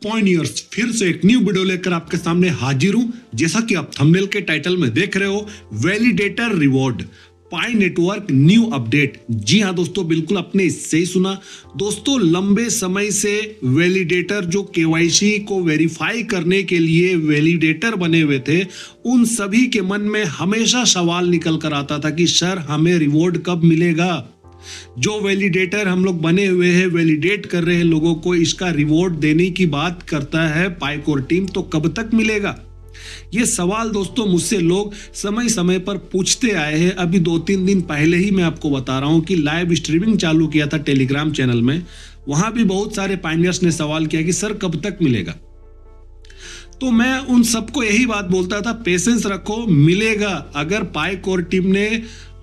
पॉइनियर्स फिर से एक न्यू वीडियो लेकर आपके सामने हाजिर हूं। जैसा कि आप थंबनेल के टाइटल में देख रहे हो, वैलिडेटर रिवॉर्ड पाई नेटवर्क न्यू अपडेट। जी हां दोस्तों, बिल्कुल आपने सही सुना दोस्तों। लंबे समय से वैलिडेटर जो केवाईसी को वेरीफाई करने के लिए वैलिडेटर बने हुए थे, उन सभी के मन में हमेशा सवाल निकल कर आता था कि सर हमें रिवॉर्ड कब मिलेगा। जो वैलिडेटर हम लोग बने हुए हैं, वैलिडेट कर रहे हैं लोगों को, इसका रिवॉर्ड देने की बात करता है पाईकोर टीम, तो कब तक मिलेगा। ये सवाल दोस्तों मुझसे लोग समय समय पर पूछते आए हैं। अभी 2-3 दिन पहले ही मैं आपको बता रहा हूं कि लाइव स्ट्रीमिंग चालू किया था टेलीग्राम चैनल में। वहां भी बहुत सारे पायनियर्स ने सवाल किया कि सर कब तक मिलेगा। तो मैं उन सबको यही बात बोलता था, पेशेंस रखो, मिलेगा। अगर पाईकोर टीम ने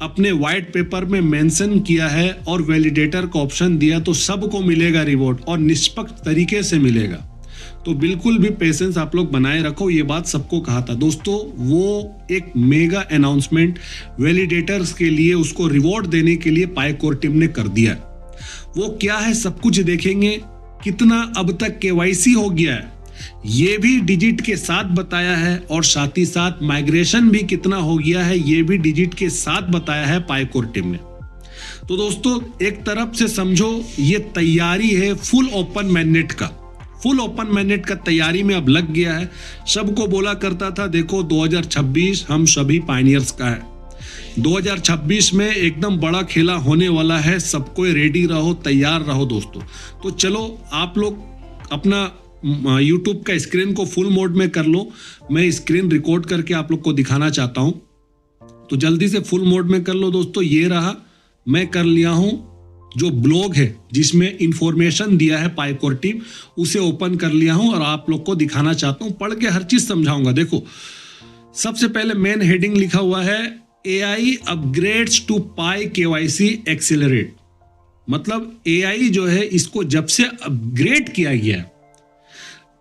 अपने व्हाइट पेपर में मेंशन किया है और वैलिडेटर का ऑप्शन दिया तो सबको मिलेगा रिवॉर्ड, और निष्पक्ष तरीके से मिलेगा। तो बिल्कुल भी पेशेंस आप लोग बनाए रखो, ये बात सबको कहा था दोस्तों। वो एक मेगा अनाउंसमेंट वैलिडेटर्स के लिए, उसको रिवॉर्ड देने के लिए पाईकोर टीम ने कर दिया। वो क्या है सब कुछ देखेंगे। कितना अब तक केवाईसी हो गया है ये भी डिजिट के साथ बताया है, और साथ ही साथ माइग्रेशन भी कितना हो गया है ये भी डिजिट के साथ बताया है पाईकोर टीम ने। तो दोस्तों एक तरफ से समझो ये तैयारी है फुल ओपन मैनेट का। फुल ओपन मैनेट का तैयारी में अब लग गया है। सबको बोला करता था देखो 2026 हम सभी पायनियर्स का है, 2026 में एकदम बड़ा खेला होने वाला है, सबको रेडी रहो, तैयार रहो दोस्तों। तो चलो आप लोग अपना YouTube का स्क्रीन को फुल मोड में कर लो। मैं स्क्रीन रिकॉर्ड करके आप लोग को दिखाना चाहता हूं, तो जल्दी से फुल मोड में कर लो दोस्तों। ये रहा, मैं कर लिया हूं। जो ब्लॉग है जिसमें इंफॉर्मेशन दिया है पाईकोर टीम, उसे ओपन कर लिया हूं और आप लोग को दिखाना चाहता हूं। पढ़ के हर चीज समझाऊंगा। देखो सबसे पहले मेन हेडिंग लिखा हुआ है AI upgrades to Pi KYC accelerate. मतलब AI जो है इसको जब से अपग्रेड किया गया है,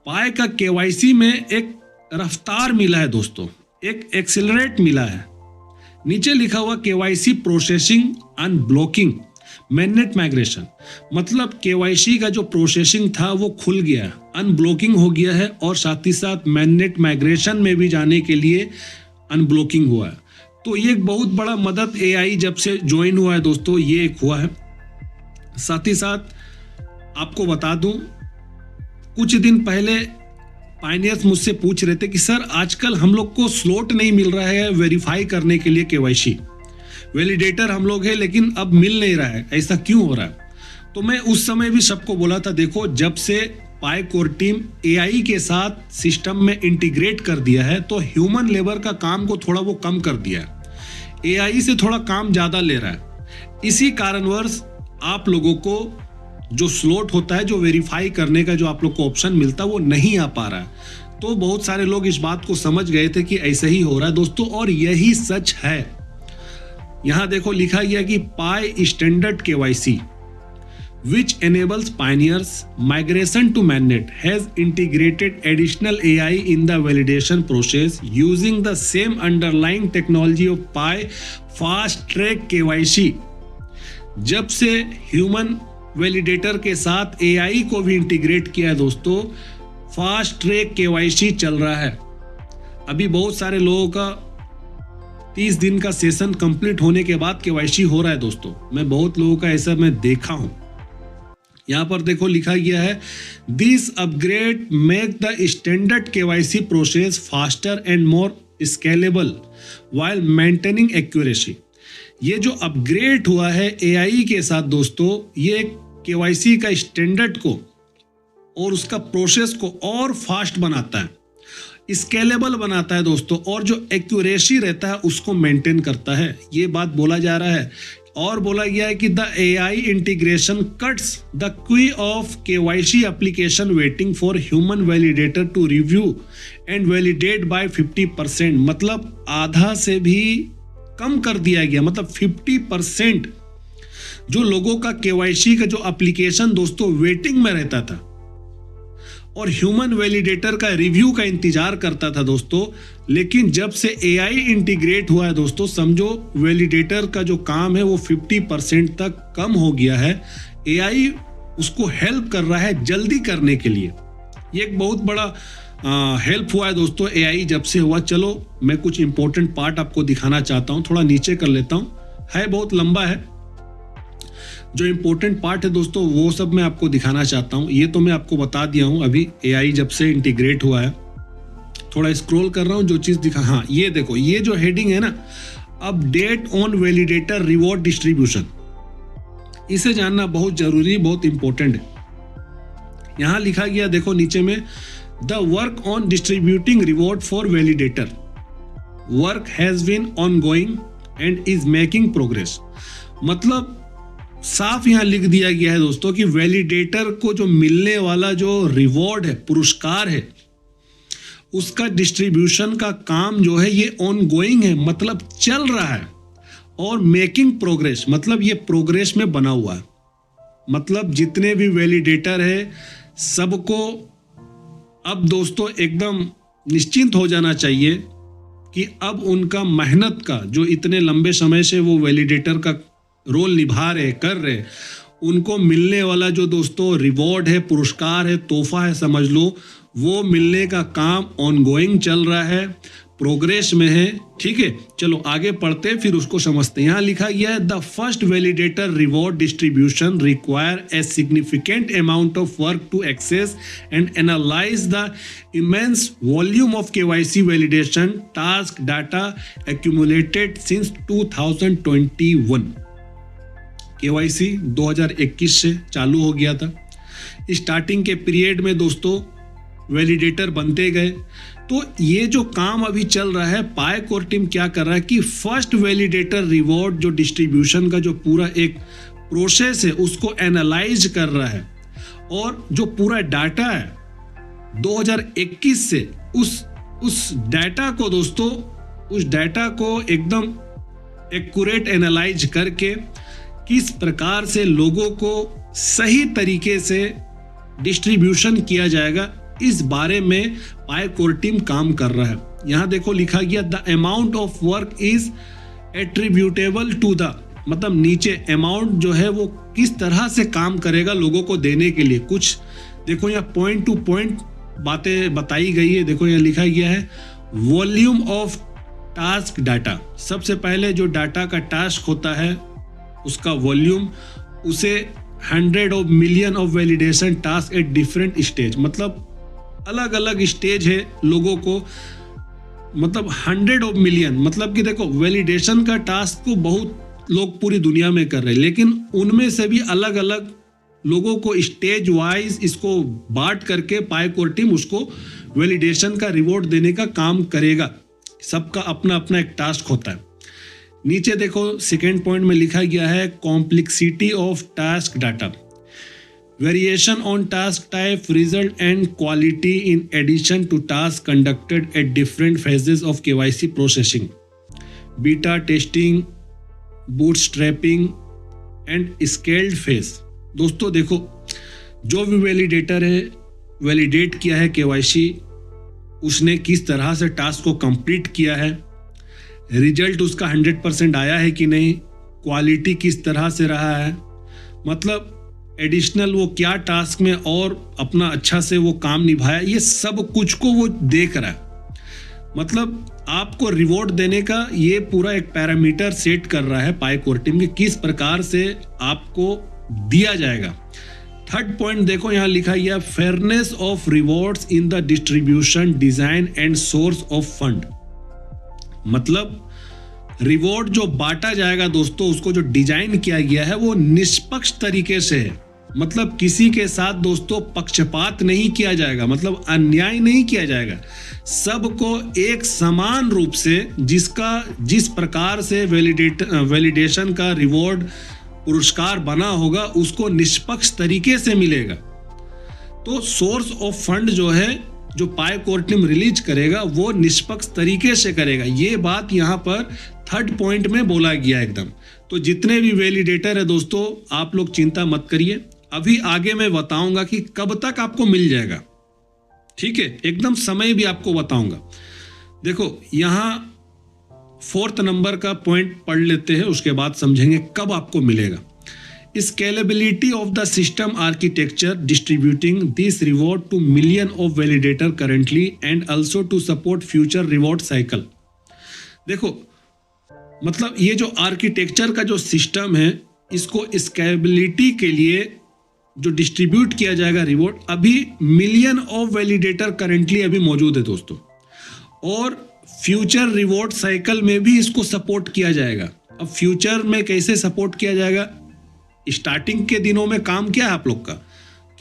पाई का KYC में एक रफ्तार मिला है दोस्तों, एक एक्सेलरेट मिला है। नीचे लिखा हुआ KYC processing unblocking MANET migration. मतलब KYC का जो प्रोसेसिंग था वो खुल गया है, अनब्लॉकिंग हो गया है, और साथ ही साथ मैनेट माइग्रेशन में भी जाने के लिए अनब्लॉकिंग हुआ है। तो ये एक बहुत बड़ा मदद AI जब से ज्वाइन हुआ है दोस्तों, ये एक हुआ है। साथ ही साथ आपको बता दूं, कुछ दिन पहले पायनियर्स मुझसे पूछ रहे थे कि सर आजकल हम लोग को स्लॉट नहीं मिल रहा है वेरीफाई करने के लिए KYC। वैलिडेटर हम लोग हैं लेकिन अब मिल नहीं रहा है, ऐसा क्यों हो रहा है। तो मैं उस समय भी सबको बोला था देखो, जब से पाईकोर टीम AI के साथ सिस्टम में इंटीग्रेट कर दिया है तो ह्यूमन लेबर का काम को थोड़ा वो कम कर दिया है, AI से थोड़ा काम ज्यादा ले रहा है। इसी कारणवश आप लोगों को जो स्लॉट होता है, जो वेरीफाई करने का जो आप लोग को ऑप्शन मिलता है, वो नहीं आ पा रहा है। तो बहुत सारे लोग इस बात को समझ गए थे कि ऐसा ही हो रहा है दोस्तों, और यही सच है। यहां देखो लिखा गया कि पाई standard KYC which enables pioneers migration to mainnet has integrated additional AI in the validation process using the same underlying technology of Pi fast track KYC। जब से ह्यूमन वैलिडेटर के साथ AI को भी इंटीग्रेट किया है दोस्तों, फास्ट ट्रैक KYC चल रहा है। अभी बहुत सारे लोगों का 30 दिन का सेशन कंप्लीट होने के बाद KYC हो रहा है दोस्तों। मैं बहुत लोगों का ऐसा मैं देखा हूं। यहां पर देखो लिखा गया है this upgrade make the standard KYC process faster and more scalable while maintaining accuracy. ये जो अपग्रेड हुआ है AI के साथ दोस्तों, ये KYC का स्टैंडर्ड को और उसका प्रोसेस को और फास्ट बनाता है, स्केलेबल बनाता है दोस्तों, और जो एक्यूरेसी रहता है उसको मेंटेन करता है। ये बात बोला जा रहा है। और बोला गया है कि the AI integration cuts the queue of KYC application waiting for human validator to review and validate by 50%। मतलब आधा से भी कम कर दिया गया, मतलब 50% जो लोगों का KYC का जो एप्लीकेशन दोस्तों वेटिंग में रहता था और ह्यूमन वैलिडेटर का रिव्यू का इंतजार करता था दोस्तों, लेकिन जब से AI इंटीग्रेट हुआ है दोस्तों, समझो वैलिडेटर का जो काम है वो 50% तक कम हो गया है। AI उसको हेल्प कर रहा है जल्दी करने के लिए। ये एक बहुत बड़ा हेल्प हुआ है दोस्तों एआई जब से हुआ। चलो मैं कुछ इंपॉर्टेंट पार्ट आपको दिखाना चाहता हूँ, थोड़ा नीचे कर लेता हूँ, है बहुत लंबा है। जो इंपॉर्टेंट पार्ट है दोस्तों वो सब मैं आपको दिखाना चाहता हूँ। ये तो मैं आपको बता दिया हूँ अभी एआई जब से इंटीग्रेट हुआ है। थोड़ा स्क्रॉल कर रहा हूँ जो चीज़ दिखा, हाँ ये देखो, ये जो हेडिंग है ना, update on validator reward distribution, इसे जानना बहुत जरूरी, बहुत इंपॉर्टेंट है। यहाँ लिखा गया देखो नीचे में, the work on distributing reward for validator work has been ongoing and is making progress. मतलब साफ यहाँ लिख दिया गया है दोस्तों कि वैलिडेटर को जो मिलने वाला जो रिवॉर्ड है, पुरस्कार है, उसका डिस्ट्रीब्यूशन का काम जो है ये ऑनगोइंग है, मतलब चल रहा है, और मेकिंग प्रोग्रेस मतलब ये प्रोग्रेस में बना हुआ है। मतलब जितने भी वैलिडेटर है सबको अब दोस्तों एकदम निश्चिंत हो जाना चाहिए कि अब उनका मेहनत का जो इतने लंबे समय से वो वैलिडेटर का रोल निभा रहे, कर रहे, उनको मिलने वाला जो दोस्तों रिवॉर्ड है, पुरस्कार है, तोहफा है समझ लो, वो मिलने का काम ऑनगोइंग चल रहा है, प्रोग्रेस में है। ठीक है, चलो आगे पढ़ते फिर उसको समझते हैं। यहाँ लिखा गया है, the first validator reward distribution require a significant amount of work to access and analyse the immense volume of KYC validation task data accumulated since 2021। KYC 2021 से चालू हो गया था। स्टार्टिंग के पीरियड में दोस्तों वैलिडेटर बनते गए, तो ये जो काम अभी चल रहा है, पायक और टीम क्या कर रहा है कि फर्स्ट वैलिडेटर रिवॉर्ड जो डिस्ट्रीब्यूशन का जो पूरा एक प्रोसेस है उसको एनालाइज कर रहा है, और जो पूरा डाटा है 2021 से उस डाटा को दोस्तों, उस डाटा को एकदम एक्यूरेट एनालाइज करके किस प्रकार से लोगों को सही तरीके से डिस्ट्रीब्यूशन किया जाएगा, इस बारे में पायक और टीम काम कर रहा है। यहाँ देखो लिखा गया, the amount of work is attributable to the, मतलब नीचे अमाउंट जो है वो किस तरह से काम करेगा लोगों को देने के लिए। कुछ देखो यहाँ पॉइंट टू पॉइंट बातें बताई गई है। देखो यहाँ लिखा गया है, वॉल्यूम ऑफ टास्क डाटा, सबसे पहले जो डाटा का टास्क होता है उसका वॉल्यूम, उसे 100 of million of validation task at different stage, मतलब अलग अलग स्टेज है लोगों को, मतलब 100 ऑफ मिलियन, मतलब कि देखो वैलिडेशन का टास्क को बहुत लोग पूरी दुनिया में कर रहे हैं, लेकिन उनमें से भी अलग अलग लोगों को स्टेज वाइज इसको बांट करके पायक और टीम उसको वैलिडेशन का रिवॉर्ड देने का काम करेगा। सबका अपना अपना एक टास्क होता है। नीचे देखो सेकेंड पॉइंट में लिखा गया है, complexity of task data, variation on task type, result and quality in addition to task conducted at different phases of KYC processing, beta testing, bootstrapping and scaled phase. दोस्तों देखो, जो भी वैलिडेटर है, validate किया है केवाईसी, उसने किस तरह से टास्क को कंप्लीट किया है, रिजल्ट उसका 100% आया है कि नहीं, क्वालिटी किस तरह से रहा है, मतलब एडिशनल वो क्या टास्क में और अपना अच्छा से वो काम निभाया, ये सब कुछ को वो देख रहा है। मतलब आपको रिवॉर्ड देने का ये पूरा एक पैरामीटर सेट कर रहा है पायक और टीम, कि किस प्रकार से आपको दिया जाएगा। थर्ड पॉइंट देखो यहाँ लिखा गया, fairness of rewards in the distribution design and source of fund, मतलब रिवॉर्ड जो बांटा जाएगा दोस्तों, उसको जो डिजाइन किया गया है वो निष्पक्ष तरीके से है, मतलब किसी के साथ दोस्तों पक्षपात नहीं किया जाएगा, मतलब अन्याय नहीं किया जाएगा। सबको एक समान रूप से जिस प्रकार से वैलिडेशन का रिवॉर्ड पुरस्कार बना होगा उसको निष्पक्ष तरीके से मिलेगा। तो सोर्स ऑफ फंड जो है, जो पायक और टीम रिलीज करेगा वो निष्पक्ष तरीके से करेगा। ये बात यहाँ पर थर्ड पॉइंट में बोला गया एकदम। तो जितने भी वैलिडेटर है दोस्तों, आप लोग चिंता मत करिए, अभी आगे मैं बताऊंगा कि कब तक आपको मिल जाएगा, ठीक है, एकदम समय भी आपको बताऊंगा। देखो यहाँ 4th नंबर का पॉइंट पढ़ लेते हैं, उसके बाद समझेंगे कब आपको मिलेगा। Scalability of the system architecture, distributing this reward to million of validator currently and also to support future reward cycle। देखो मतलब ये जो आर्किटेक्चर का जो सिस्टम है, इसको स्केलेबिलिटी के लिए जो डिस्ट्रीब्यूट किया जाएगा रिवॉर्ड, अभी मिलियन ऑफ वैलिडेटर करेंटली अभी मौजूद है दोस्तों, और फ्यूचर रिवॉर्ड साइकिल में भी इसको सपोर्ट किया जाएगा। अब फ्यूचर में कैसे सपोर्ट किया जाएगा? स्टार्टिंग के दिनों में काम क्या है आप लोग का?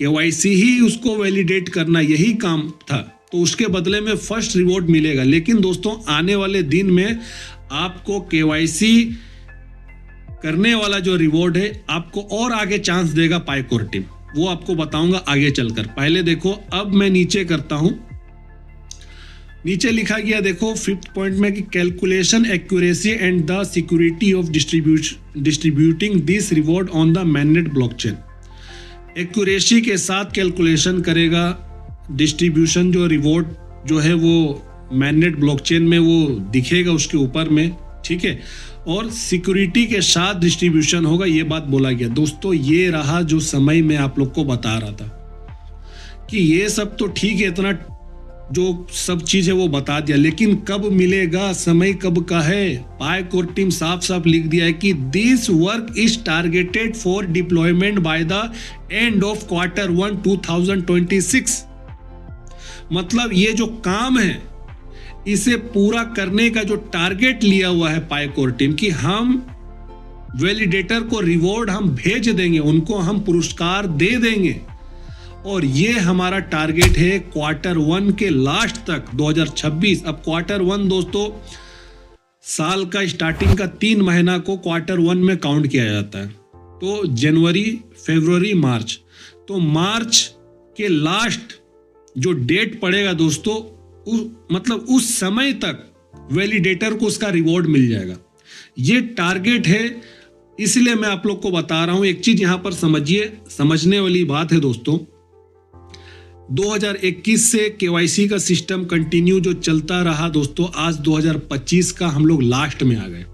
केवाईसी ही उसको वैलिडेट करना, यही काम था, तो उसके बदले में फर्स्ट रिवॉर्ड मिलेगा। लेकिन दोस्तों आने वाले दिन में आपको केवाईसी करने वाला जो रिवॉर्ड है आपको और आगे चांस देगा पाइकोर टीम, वो आपको बताऊंगा आगे चलकर। पहले देखो, अब मैं नीचे करता हूं, नीचे लिखा गया देखो 5th पॉइंट में कि calculation accuracy and the security of distributing this reward on the mainnet blockchain. Accuracy के साथ कैलकुलेशन करेगा, डिस्ट्रीब्यूशन जो रिवॉर्ड जो है वो मैननेट ब्लॉकचेन में वो दिखेगा उसके ऊपर में, ठीक है, और सिक्योरिटी के साथ डिस्ट्रीब्यूशन होगा, ये बात बोला गया। दोस्तों ये रहा जो समय मैं आप लोग को बता रहा था कि ये सब तो ठीक है, इतना जो सब चीज है वो बता दिया, लेकिन कब मिलेगा, समय कब का है? पाइकोर टीम साफ साफ लिख दिया है कि this work is targeted for deployment by the end of Q1 2026। मतलब ये जो काम है इसे पूरा करने का जो टारगेट लिया हुआ है पाइकोर टीम कि हम वैलिडेटर को रिवॉर्ड हम भेज देंगे, उनको हम पुरस्कार दे देंगे, और ये हमारा टारगेट है Q1 के लास्ट तक 2026। अब Q1 दोस्तों साल का स्टार्टिंग का 3 महीना को Q1 में काउंट किया जाता है, तो जनवरी, फरवरी, मार्च, तो मार्च के लास्ट जो डेट पड़ेगा दोस्तों मतलब उस समय तक वैलिडेटर को उसका रिवॉर्ड मिल जाएगा। ये टारगेट है, इसलिए मैं आप लोग को बता रहा हूं। एक चीज यहां पर समझिए, समझने वाली बात है दोस्तों, 2021 से केवाईसी का सिस्टम कंटिन्यू जो चलता रहा दोस्तों, आज 2025 का हम लोग लास्ट में आ गए,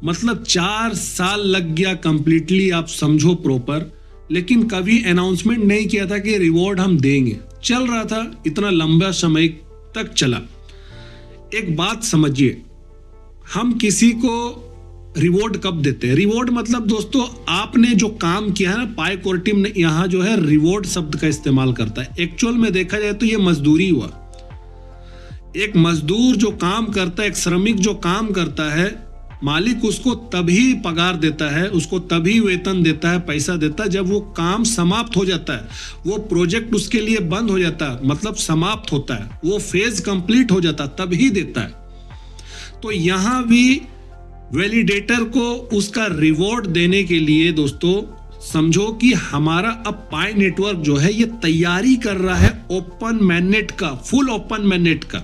मतलब 4 साल लग गया कंप्लीटली, आप समझो प्रॉपर। लेकिन कभी अनाउंसमेंट नहीं किया था कि रिवॉर्ड हम देंगे, चल रहा था, इतना लंबा समय तक चला। एक बात समझिए, हम किसी को रिवॉर्ड कब देते हैं? रिवॉर्ड मतलब दोस्तों आपने जो काम किया है ना, पाइकोर टीम ने यहां जो है रिवॉर्ड शब्द का इस्तेमाल करता है। एक्चुअल में देखा जाए तो ये मजदूरी हुआ। एक मजदूर जो काम करता है, एक श्रमिक जो काम करता है, मालिक उसको तभी पगार देता है, उसको तभी वेतन देता है, पैसा देता है जब वो काम समाप्त हो जाता है, वो प्रोजेक्ट उसके लिए बंद हो जाता है, मतलब समाप्त होता है, वो फेज कंप्लीट हो जाता है, तभी देता है। तो यहां भी वैलिडेटर को उसका रिवॉर्ड देने के लिए दोस्तों समझो कि हमारा अब पाई नेटवर्क जो है ये तैयारी कर रहा है ओपन मैननेट का, फुल ओपन मैननेट का,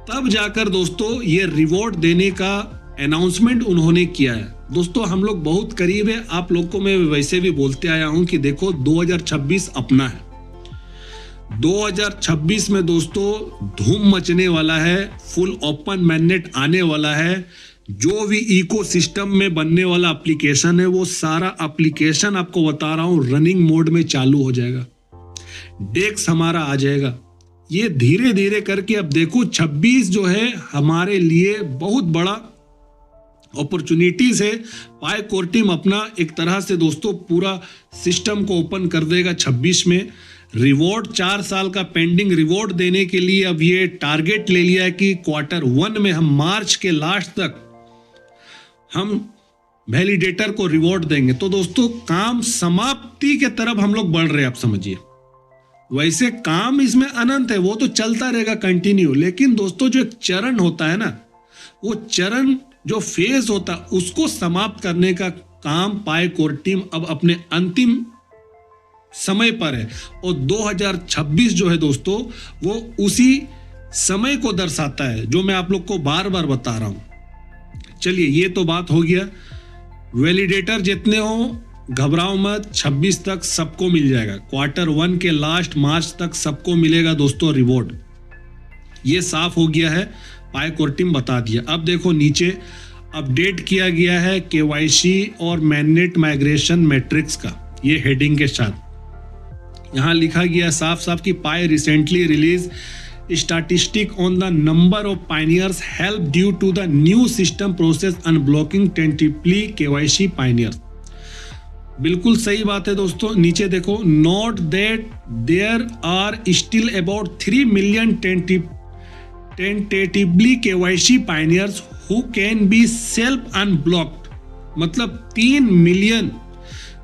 तब जाकर दोस्तों ये रिवॉर्ड देने का अनाउंसमेंट उन्होंने किया है। दोस्तों हम लोग बहुत करीब है, आप लोग को मैं वैसे भी बोलते आया हूं कि देखो 2026 अपना है। 2026 में दोस्तों धूम मचने वाला है, फुल ओपन मैननेट आने वाला है। जो भी इकोसिस्टम में बनने वाला एप्लीकेशन है वो सारा एप्लीकेशन आपको बता रहा हूं रनिंग मोड में चालू हो जाएगा, डेक्स हमारा आ जाएगा। ये धीरे धीरे करके अब देखो 26 जो है हमारे लिए बहुत बड़ा अपॉर्चुनिटीज है। पाइकोर टीम अपना एक तरह से दोस्तों पूरा सिस्टम को ओपन कर देगा 26 में। रिवॉर्ड 4 साल का पेंडिंग रिवॉर्ड देने के लिए अब ये टारगेट ले लिया है कि Q1 में हम मार्च के लास्ट तक हम वैलिडेटर को रिवॉर्ड देंगे। तो दोस्तों काम समाप्ति के तरफ हम लोग बढ़ रहे हैं, आप समझिए। वैसे काम इसमें अनंत है, वो तो चलता रहेगा कंटिन्यू, लेकिन दोस्तों जो एक चरण होता है ना, वो चरण जो फेज होता है उसको समाप्त करने का काम पाइकोर टीम अब अपने अंतिम समय पर है, और 2026 जो है दोस्तों वो उसी समय को दर्शाता है जो मैं आप लोग को बार बार बता रहा हूं। चलिए ये तो बात हो गया, वैलिडेटर जितने हो घबराओ मत, 26 तक सबको मिल जाएगा। Q1 के लास्ट मार्च तक सबको मिलेगा दोस्तों रिवॉर्ड, ये साफ हो गया है, पाइकोर टीम बता दिया। अब देखो नीचे अपडेट किया गया है केवाईसी और मैनेट माइग्रेशन मैट्रिक्स का, ये हेडिंग के साथ यहाँ लिखा गया साफ साफ कि Pi recently release statistic on the number of pioneers help due to the new system process unblocking tentatively KYC pioneers. बिल्कुल सही बात है दोस्तों, नीचे देखो, note that there are still about 3 million tentatively KYC pioneers who can be self unblocked. मतलब 3 million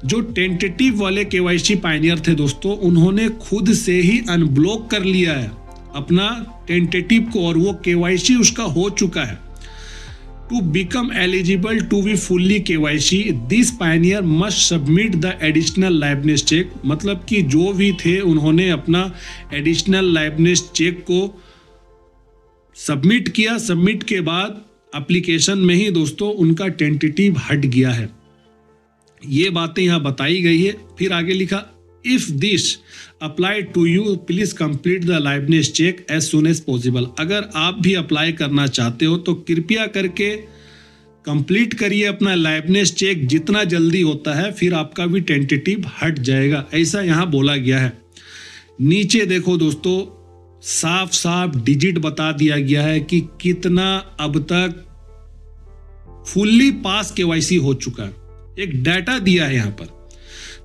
जो tentative वाले केवाईसी पायनियर थे दोस्तों, उन्होंने खुद से ही अनब्लॉक कर लिया है अपना टेंटेटिव को, और वो केवाईसी उसका हो चुका है। To become eligible to be fully KYC, this pioneer must submit the additional liveness check। मतलब कि जो भी थे उन्होंने अपना एडिशनल लाइवनेस चेक को सबमिट किया। सबमिट के बाद एप्लीकेशन में ही दोस्तों उनका टेंटेटिव हट गया है। ये बातें यहाँ बताई गई है। फिर आगे लिखा, if this apply to you please complete the liveness check as soon as possible. अगर आप भी अप्लाई करना चाहते हो तो कृपया करके कंप्लीट करिए अपना लाइवनेस चेक जितना जल्दी होता है, फिर आपका भी टेंटेटिव हट जाएगा, ऐसा यहाँ बोला गया है। नीचे देखो दोस्तों, साफ साफ डिजिट बता दिया गया है कि कितना अब तक फुल्ली पास केवाईसी हो चुका है। एक डाटा दिया है यहाँ पर,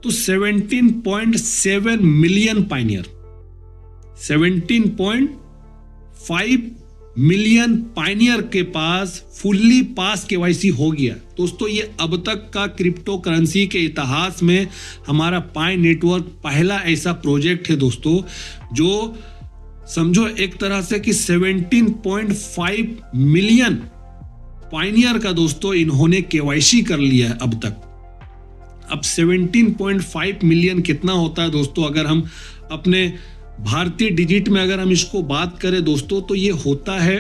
तो 17.7 मिलियन पायनियर, 17.5 मिलियन पायनियर के पास फुल्ली पास केवाईसी हो गया। दोस्तों ये अब तक का क्रिप्टो करेंसी के इतिहास में हमारा पाई नेटवर्क पहला ऐसा प्रोजेक्ट है दोस्तों, जो समझो एक तरह से कि 17.5 मिलियन पायनियर का दोस्तों इन्होंने केवाईसी कर लिया है अब तक। अब 17.5 मिलियन कितना होता है दोस्तों, अगर हम अपने भारतीय डिजिट में अगर हम इसको बात करें दोस्तों, तो ये होता है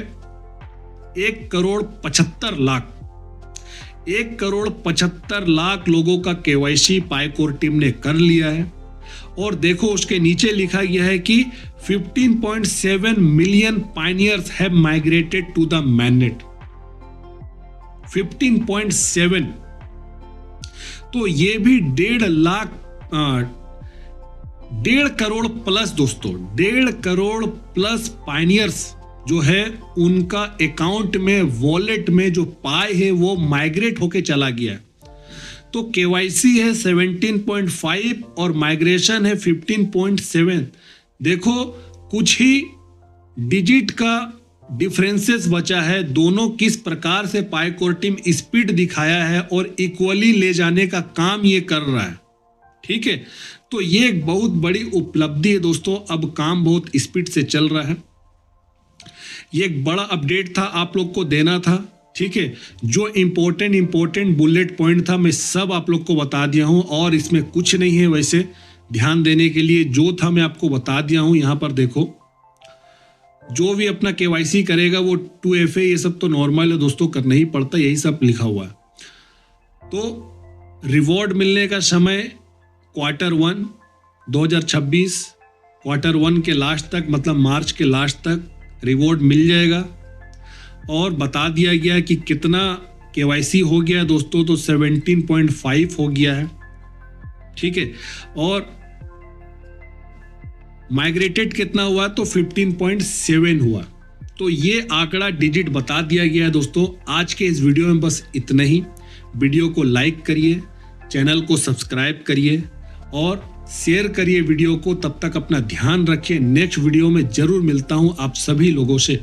1,75,00,000। 1,75,00,000 लोगों का केवाईसी पाईकोर टीम ने कर लिया है। और देखो उसके नीचे लिखा गया है कि 15.7 million pioneers have migrated to the mainnet. 15.7, तो ये भी 1.5 करोड़ प्लस दोस्तों, 1.5 करोड़ प्लस पायनियर्स जो है उनका अकाउंट में, वॉलेट में जो पाई है वो माइग्रेट होके चला गया है। तो केवाईसी है 17.5 और माइग्रेशन है 15.7। देखो कुछ ही डिजिट का डिफरेंसेस बचा है, दोनों किस प्रकार से पाईकोर टीम स्पीड दिखाया है और इक्वली ले जाने का काम ये कर रहा है। ठीक है, तो ये एक बहुत बड़ी उपलब्धि है दोस्तों, अब काम बहुत स्पीड से चल रहा है। ये एक बड़ा अपडेट था, आप लोग को देना था। ठीक है, जो इंपॉर्टेंट बुलेट पॉइंट था मैं सब आप लोग को बता दिया हूं, और इसमें कुछ नहीं है वैसे ध्यान देने के लिए, जो था मैं आपको बता दिया हूं। यहां पर देखो, जो भी अपना केवाईसी करेगा वो 2FA ये सब तो नॉर्मल है दोस्तों, करना ही पड़ता, यही सब लिखा हुआ है। तो रिवॉर्ड मिलने का समय Q1 2026, Q1 के लास्ट तक, मतलब मार्च के लास्ट तक रिवॉर्ड मिल जाएगा। और बता दिया गया कि कितना केवाईसी हो गया दोस्तों, तो 17.5 हो गया है। ठीक है, और माइग्रेटेड कितना हुआ, तो 15.7 हुआ। तो ये आंकड़ा डिजिट बता दिया गया है दोस्तों। आज के इस वीडियो में बस इतना ही। वीडियो को लाइक करिए, चैनल को सब्सक्राइब करिए और शेयर करिए वीडियो को। तब तक अपना ध्यान रखिए। नेक्स्ट वीडियो में जरूर मिलता हूं आप सभी लोगों से।